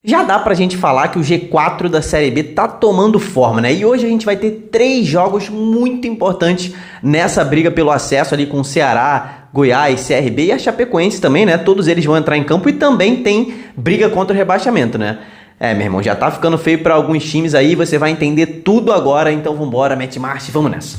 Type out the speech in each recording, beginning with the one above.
Já dá pra gente falar que o G4 da Série B tá tomando forma, né? E hoje a gente vai ter 3 jogos muito importantes nessa briga pelo acesso ali com o Ceará, Goiás, CRB e a Chapecoense também, né? Todos eles vão entrar em campo e também tem briga contra o rebaixamento, né? Meu irmão, já tá ficando feio pra alguns times aí, você vai entender tudo agora, então vambora, mete marcha e vamos nessa.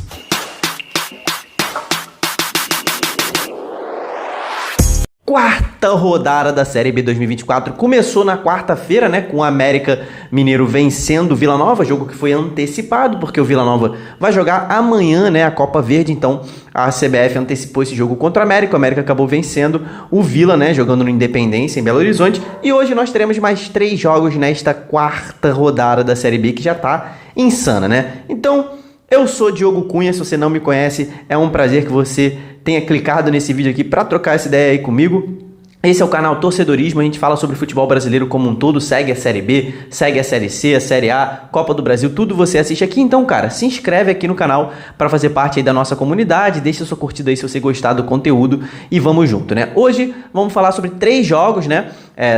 Quarta rodada da Série B 2024 começou na quarta-feira, né, com o América Mineiro vencendo o Vila Nova, jogo que foi antecipado, porque o Vila Nova vai jogar amanhã, né, a Copa Verde, então a CBF antecipou esse jogo contra o América acabou vencendo o Vila, né, jogando no Independência, em Belo Horizonte, e hoje nós teremos mais 3 jogos nesta quarta rodada da Série B, que já tá insana, né, então eu sou Diogo Cunha, se você não me conhece, é um prazer que você tenha clicado nesse vídeo aqui para trocar essa ideia aí comigo. Esse é o canal Torcedorismo, a gente fala sobre futebol brasileiro como um todo, segue a Série B, segue a Série C, a Série A, Copa do Brasil, tudo você assiste aqui. Então, cara, se inscreve aqui no canal para fazer parte aí da nossa comunidade, deixa sua curtida aí se você gostar do conteúdo e vamos junto, né? Hoje vamos falar sobre 3 jogos, né,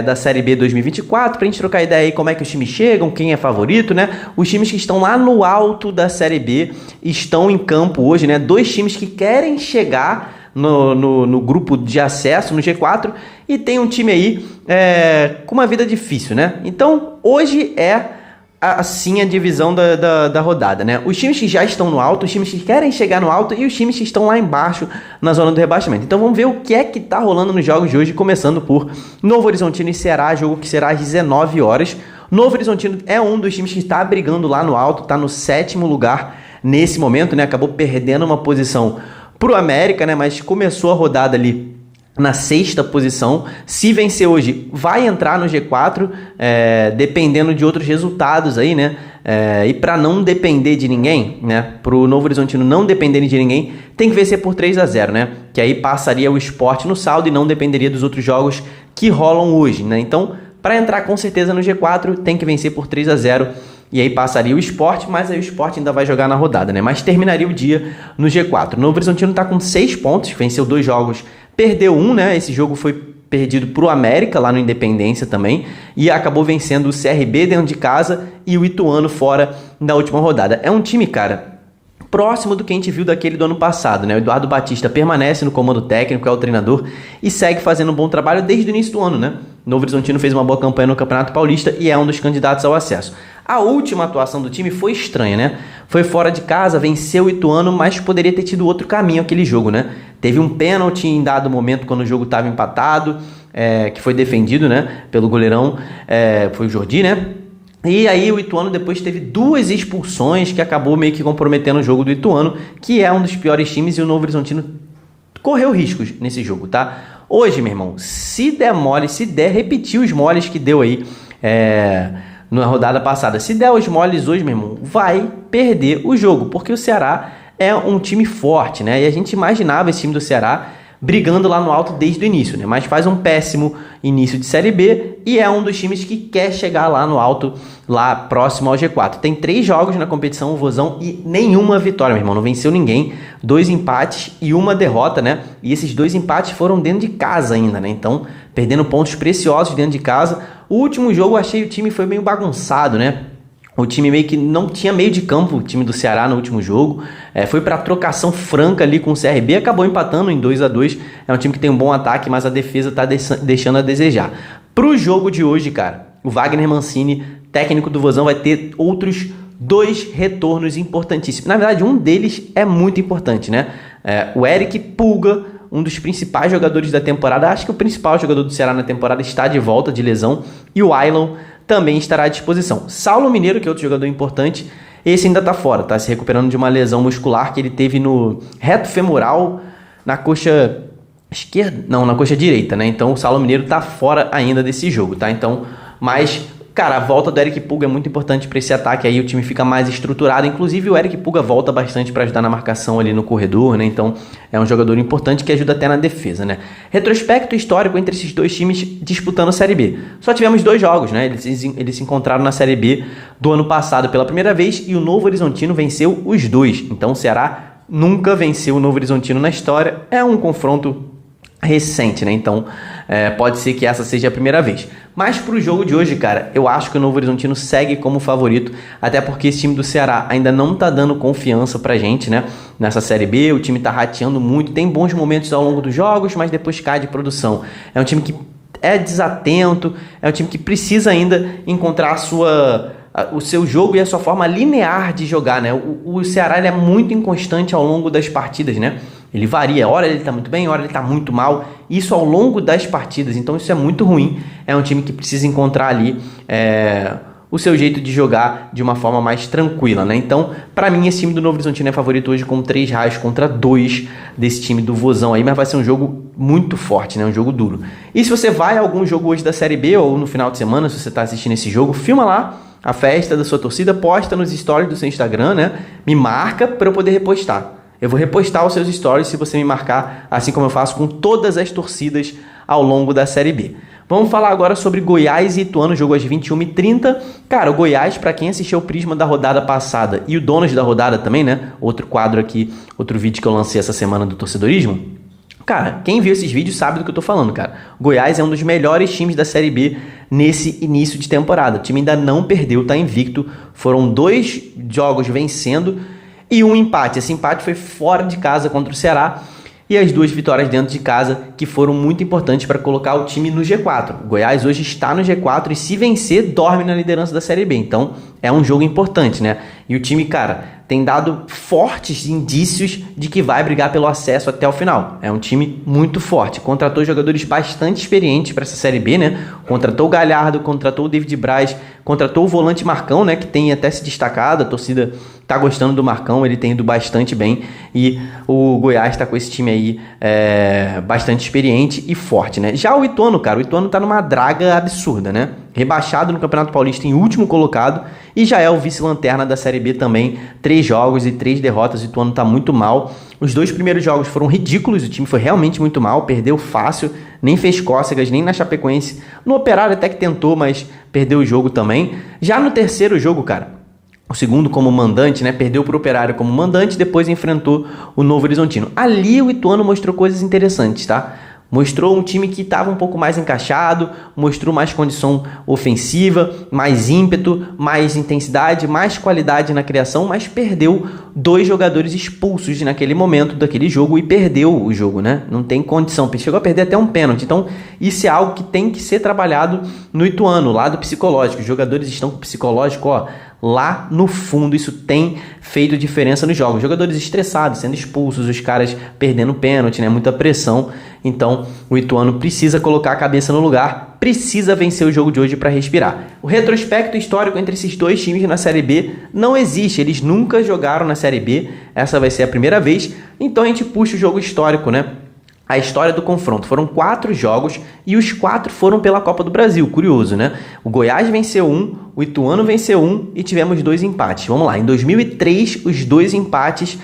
da Série B 2024, pra gente trocar ideia aí como é que os times chegam, quem é favorito, né? Os times que estão lá no alto da Série B estão em campo hoje, né? 2 times que querem chegar no grupo de acesso, no G4, e tem um time aí com uma vida difícil, né? Então, hoje é assim a divisão da rodada, né? Os times que já estão no alto, os times que querem chegar no alto e os times que estão lá embaixo na zona do rebaixamento. Então, vamos ver o que é que tá rolando nos jogos de hoje, começando por Novo Horizontino e Ceará, jogo que será às 19 horas. Novo Horizontino é um dos times que está brigando lá no alto, tá no 7º lugar nesse momento, né? Acabou perdendo uma posição pro América, né? Mas começou a rodada ali na 6ª posição. Se vencer hoje, vai entrar no G4, dependendo de outros resultados aí, né? E para não depender de ninguém, né? Pro Novo Horizontino não depender de ninguém, tem que vencer por 3-0, né? Que aí passaria o Sport no saldo e não dependeria dos outros jogos que rolam hoje, né? Então, para entrar com certeza no G4, tem que vencer por 3-0. E aí passaria o Sport, mas aí o Sport ainda vai jogar na rodada, né? Mas terminaria o dia no G4. O Novo Horizontino tá com 6 pontos, venceu 2 jogos, perdeu 1, né? Esse jogo foi perdido pro América, lá no Independência também, e acabou vencendo o CRB dentro de casa e o Ituano fora na última rodada. É um time, cara, próximo do que a gente viu daquele do ano passado, né? O Eduardo Batista permanece no comando técnico, é o treinador, e segue fazendo um bom trabalho desde o início do ano, né? O Novo Horizontino fez uma boa campanha no Campeonato Paulista e é um dos candidatos ao acesso. A última atuação do time foi estranha, né? Foi fora de casa, venceu o Ituano, mas poderia ter tido outro caminho aquele jogo, né? Teve um pênalti em dado momento quando o jogo estava empatado, que foi defendido, né? Pelo goleirão, foi o Jordi, né? E aí o Ituano depois teve 2 expulsões que acabou meio que comprometendo o jogo do Ituano, que é um dos piores times, e o Novo Horizontino correu riscos nesse jogo, tá? Hoje, meu irmão, se der mole, se der repetir os moles que deu aí na rodada passada, se der os moles hoje, meu irmão, vai perder o jogo, porque o Ceará é um time forte, né? E a gente imaginava esse time do Ceará brigando lá no alto desde o início, né? Mas faz um péssimo início de Série B e é um dos times que quer chegar lá no alto, lá próximo ao G4. Tem 3 jogos na competição, o Vozão, e nenhuma vitória, meu irmão. Não venceu ninguém, 2 empates e 1 derrota, né? E esses 2 empates foram dentro de casa ainda, né? Então, perdendo pontos preciosos dentro de casa. O último jogo, eu achei o time foi meio bagunçado, né? O time meio que não tinha meio de campo, o time do Ceará no último jogo. Foi para trocação franca ali com o CRB, acabou empatando em 2-2. É um time que tem um bom ataque, mas a defesa tá deixando a desejar. Pro jogo de hoje, cara, o Wagner Mancini, técnico do Vozão, vai ter outros 2 retornos importantíssimos. Na verdade, um deles é muito importante, né? O Eric Pulga, um dos principais jogadores da temporada, acho que o principal jogador do Ceará na temporada, está de volta de lesão, e o Ailon também estará à disposição. Saulo Mineiro, que é outro jogador importante, esse ainda está fora, tá se recuperando de uma lesão muscular que ele teve no reto femoral, na coxa esquerda, não, na coxa direita, né? Então o Saulo Mineiro está fora ainda desse jogo, tá? Então, mas cara, a volta do Eric Pulga é muito importante para esse ataque, aí o time fica mais estruturado. Inclusive o Eric Pulga volta bastante para ajudar na marcação ali no corredor, né? Então é um jogador importante que ajuda até na defesa, né? Retrospecto histórico entre esses 2 times disputando a Série B. Só tivemos 2 jogos, né? Eles se encontraram na Série B do ano passado pela primeira vez e o Novo Horizontino venceu os 2. Então o Ceará nunca venceu o Novo Horizontino na história. É um confronto recente, né? Então, pode ser que essa seja a primeira vez. Mas pro jogo de hoje, cara, eu acho que o Novo Horizontino segue como favorito, até porque esse time do Ceará ainda não tá dando confiança pra gente, né? Nessa Série B, o time tá rateando muito, tem bons momentos ao longo dos jogos, mas depois cai de produção. É um time que é desatento, é um time que precisa ainda encontrar o seu jogo e a sua forma linear de jogar, né? O Ceará ele é muito inconstante ao longo das partidas, né? Ele varia, hora ele tá muito bem, hora ele tá muito mal, isso ao longo das partidas, então isso é muito ruim. É um time que precisa encontrar ali o seu jeito de jogar de uma forma mais tranquila, né? Então, pra mim, esse time do Novo Horizontino é favorito hoje com 3 raios contra 2 desse time do Vozão aí, mas vai ser um jogo muito forte, né? Um jogo duro. E se você vai a algum jogo hoje da Série B ou no final de semana, se você tá assistindo esse jogo, filma lá a festa da sua torcida, posta nos stories do seu Instagram, né? Me marca para eu poder repostar. Eu vou repostar os seus stories se você me marcar, assim como eu faço com todas as torcidas ao longo da Série B. Vamos falar agora sobre Goiás e Ituano, jogo às 21h30. Cara, o Goiás, para quem assistiu o Prisma da rodada passada e o Donos da rodada também, né? Outro quadro aqui, outro vídeo que eu lancei essa semana do torcedorismo. Cara, quem viu esses vídeos sabe do que eu tô falando, cara. O Goiás é um dos melhores times da Série B nesse início de temporada. O time ainda não perdeu, tá invicto. Foram 2 jogos vencendo e um empate. Esse empate foi fora de casa contra o Ceará e as 2 vitórias dentro de casa que foram muito importantes para colocar o time no G4. O Goiás hoje está no G4 e se vencer, dorme na liderança da Série B. Então, é um jogo importante, né? E o time, cara, tem dado fortes indícios de que vai brigar pelo acesso até o final. É um time muito forte. Contratou jogadores bastante experientes para essa Série B, né? Contratou o Galhardo, contratou o David Braz, contratou o volante Marcão, né? Que tem até se destacado. A torcida tá gostando do Marcão, ele tem ido bastante bem. E o Goiás tá com esse time aí bastante experiente e forte, né? Já o Ituano, cara, o Ituano tá numa draga absurda, né? Rebaixado no Campeonato Paulista em último colocado e já é o vice-lanterna da Série B também. 3 jogos e 3 derrotas, o Ituano tá muito mal. Os 2 primeiros jogos foram ridículos, o time foi realmente muito mal, perdeu fácil, nem fez cócegas, nem na Chapecoense. No Operário até que tentou, mas perdeu o jogo também. Já no terceiro jogo, cara, o segundo como mandante, né? Perdeu para o Operário como mandante, depois enfrentou o Novo Horizontino. Ali o Ituano mostrou coisas interessantes, tá? Mostrou um time que estava um pouco mais encaixado, mostrou mais condição ofensiva, mais ímpeto, mais intensidade, mais qualidade na criação, mas perdeu 2 jogadores expulsos naquele momento daquele jogo e perdeu o jogo, né? Não tem condição, chegou a perder até um pênalti. Então, isso é algo que tem que ser trabalhado no Ituano, lado psicológico. Os jogadores estão com o psicológico, ó, lá no fundo. Isso tem feito diferença nos jogos. Jogadores estressados, sendo expulsos, os caras perdendo pênalti, né? Muita pressão. Então, o Ituano precisa colocar a cabeça no lugar, precisa vencer o jogo de hoje para respirar. O retrospecto histórico entre esses 2 times na Série B não existe. Eles nunca jogaram na Série B. Essa vai ser a primeira vez. Então, a gente puxa o jogo histórico, né? A história do confronto. Foram 4 jogos e os 4 foram pela Copa do Brasil. Curioso, né? O Goiás venceu 1, o Ituano venceu 1 e tivemos 2 empates. Vamos lá, em 2003 os 2 empates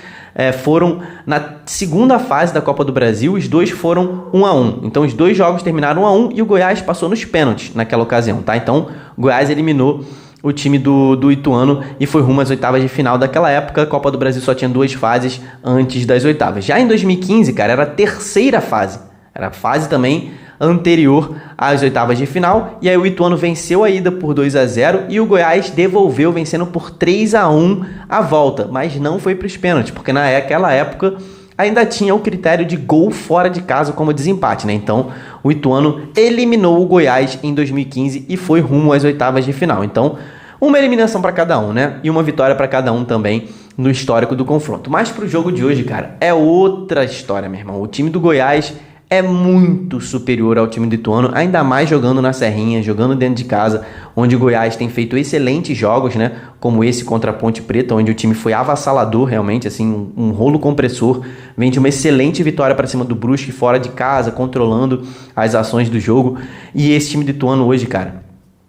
foram na segunda fase da Copa do Brasil, os 2 foram 1-1. Então os 2 jogos terminaram 1-1 e o Goiás passou nos pênaltis naquela ocasião, tá? Então o Goiás eliminou o time do Ituano e foi rumo às oitavas de final daquela época. A Copa do Brasil só tinha 2 fases antes das oitavas. Já em 2015, cara, era a terceira fase. Era a fase também anterior às oitavas de final. E aí o Ituano venceu a ida por 2-0 e o Goiás devolveu vencendo por 3-1 a volta. Mas não foi para os pênaltis, porque naquela época ainda tinha o critério de gol fora de casa como desempate, né? Então, o Ituano eliminou o Goiás em 2015 e foi rumo às oitavas de final. Então, uma eliminação para cada um, né? E uma vitória para cada um também no histórico do confronto. Mas pro jogo de hoje, cara, é outra história, meu irmão. O time do Goiás é muito superior ao time do Ituano, ainda mais jogando na Serrinha, jogando dentro de casa, onde o Goiás tem feito excelentes jogos, né? Como esse contra a Ponte Preta, onde o time foi avassalador, realmente, assim, um rolo compressor. Vem de uma excelente vitória para cima do Brusque, fora de casa, controlando as ações do jogo. E esse time do Ituano hoje, cara,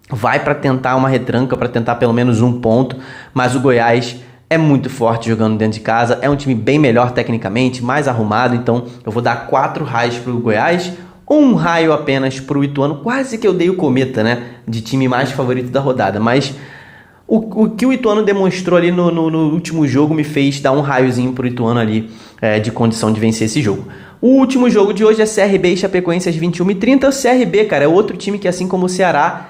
vai para tentar uma retranca, para tentar pelo menos um ponto, mas o Goiás é muito forte jogando dentro de casa, é um time bem melhor tecnicamente, mais arrumado, então eu vou dar 4 raios para o Goiás, 1 raio apenas para o Ituano, quase que eu dei o cometa, né, de time mais favorito da rodada, mas o que o Ituano demonstrou ali no último jogo me fez dar um raiozinho para o Ituano ali de condição de vencer esse jogo. O último jogo de hoje é CRB e Chapecoense às 21h30. O CRB, cara, é outro time que, assim como o Ceará,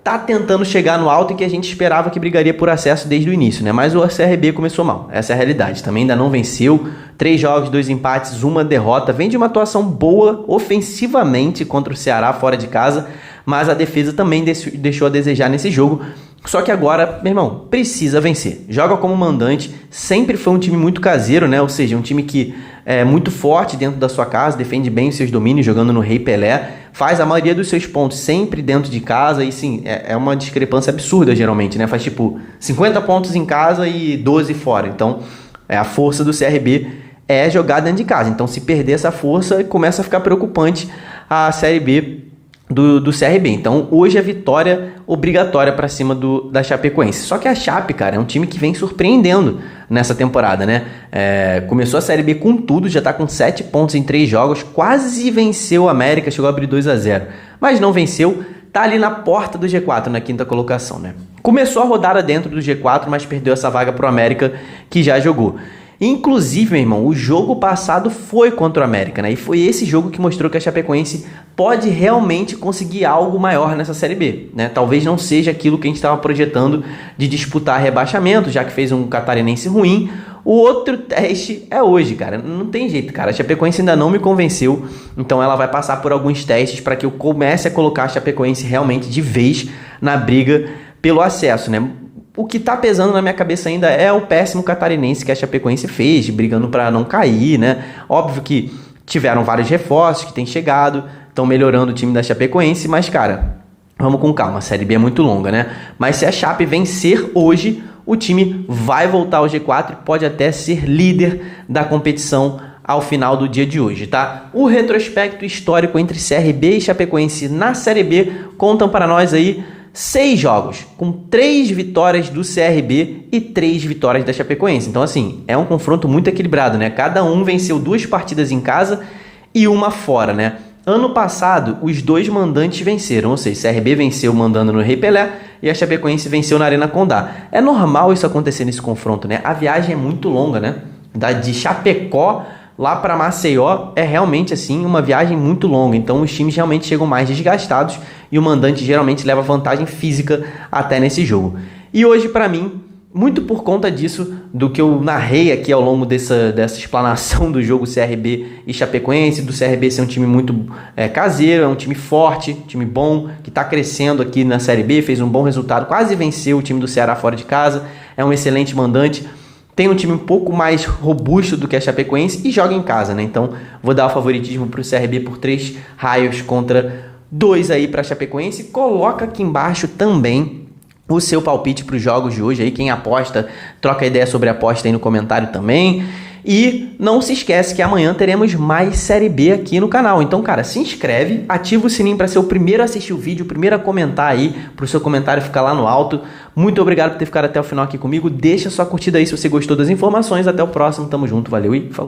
tá tentando chegar no alto e que a gente esperava que brigaria por acesso desde o início, né? Mas o CRB começou mal, essa é a realidade. Também ainda não venceu, 3 jogos, 2 empates, 1 derrota. Vem de uma atuação boa ofensivamente contra o Ceará fora de casa, mas a defesa também deixou a desejar nesse jogo. Só que agora, meu irmão, precisa vencer. Joga como mandante, sempre foi um time muito caseiro, né? Ou seja, um time que é muito forte dentro da sua casa, defende bem os seus domínios, jogando no Rei Pelé, faz a maioria dos seus pontos sempre dentro de casa e sim, é uma discrepância absurda geralmente, né? Faz tipo 50 pontos em casa e 12 fora. Então, a força do CRB é jogar dentro de casa. Então, se perder essa força, começa a ficar preocupante a Série B do CRB. Então, hoje é vitória obrigatória para cima da Chapecoense. Só que a Chape, cara, é um time que vem surpreendendo nessa temporada, né? Começou a Série B com tudo, já tá com 7 pontos em 3 jogos, quase venceu o América, chegou a abrir 2-0, mas não venceu, tá ali na porta do G4, na 5ª colocação, né? Começou a rodada dentro do G4, mas perdeu essa vaga pro América, que já jogou. Inclusive, meu irmão, o jogo passado foi contra o América, né? E foi esse jogo que mostrou que a Chapecoense pode realmente conseguir algo maior nessa Série B, né? Talvez não seja aquilo que a gente estava projetando de disputar rebaixamento, já que fez um catarinense ruim. O outro teste é hoje, cara. Não tem jeito, cara. A Chapecoense ainda não me convenceu, então ela vai passar por alguns testes para que eu comece a colocar a Chapecoense realmente de vez na briga pelo acesso, né? O que tá pesando na minha cabeça ainda é o péssimo catarinense que a Chapecoense fez, brigando para não cair, né? Óbvio que tiveram vários reforços que têm chegado, estão melhorando o time da Chapecoense, mas, cara, vamos com calma, a Série B é muito longa, né? Mas se a Chape vencer hoje, o time vai voltar ao G4 e pode até ser líder da competição ao final do dia de hoje, tá? O retrospecto histórico entre CRB e Chapecoense na Série B contam para nós aí 6 jogos, com 3 vitórias do CRB e 3 vitórias da Chapecoense. Então, assim, é um confronto muito equilibrado, né? Cada um venceu 2 partidas em casa e uma fora, né? Ano passado, os 2 mandantes venceram, ou seja, CRB venceu mandando no Rei Pelé e a Chapecoense venceu na Arena Condá. É normal isso acontecer nesse confronto, né? A viagem é muito longa, né? De Chapecó lá para Maceió é realmente assim uma viagem muito longa, então os times realmente chegam mais desgastados e o mandante geralmente leva vantagem física até nesse jogo. E hoje, para mim, muito por conta disso, do que eu narrei aqui ao longo dessa explanação do jogo CRB e Chapecoense, do CRB ser um time muito caseiro, é um time forte, time bom, que está crescendo aqui na Série B, fez um bom resultado, quase venceu o time do Ceará fora de casa, é um excelente mandante, tem um time um pouco mais robusto do que a Chapecoense e joga em casa, né? Então, vou dar o favoritismo para o CRB por 3 raios contra 2 aí para a Chapecoense. Coloca aqui embaixo também o seu palpite para os jogos de hoje aí. Quem aposta, troca ideia sobre a aposta aí no comentário também. E não se esquece que amanhã teremos mais Série B aqui no canal. Então, cara, se inscreve, ativa o sininho para ser o primeiro a assistir o vídeo, o primeiro a comentar aí, para o seu comentário ficar lá no alto. Muito obrigado por ter ficado até o final aqui comigo. Deixa sua curtida aí se você gostou das informações. Até o próximo, tamo junto, valeu e falou!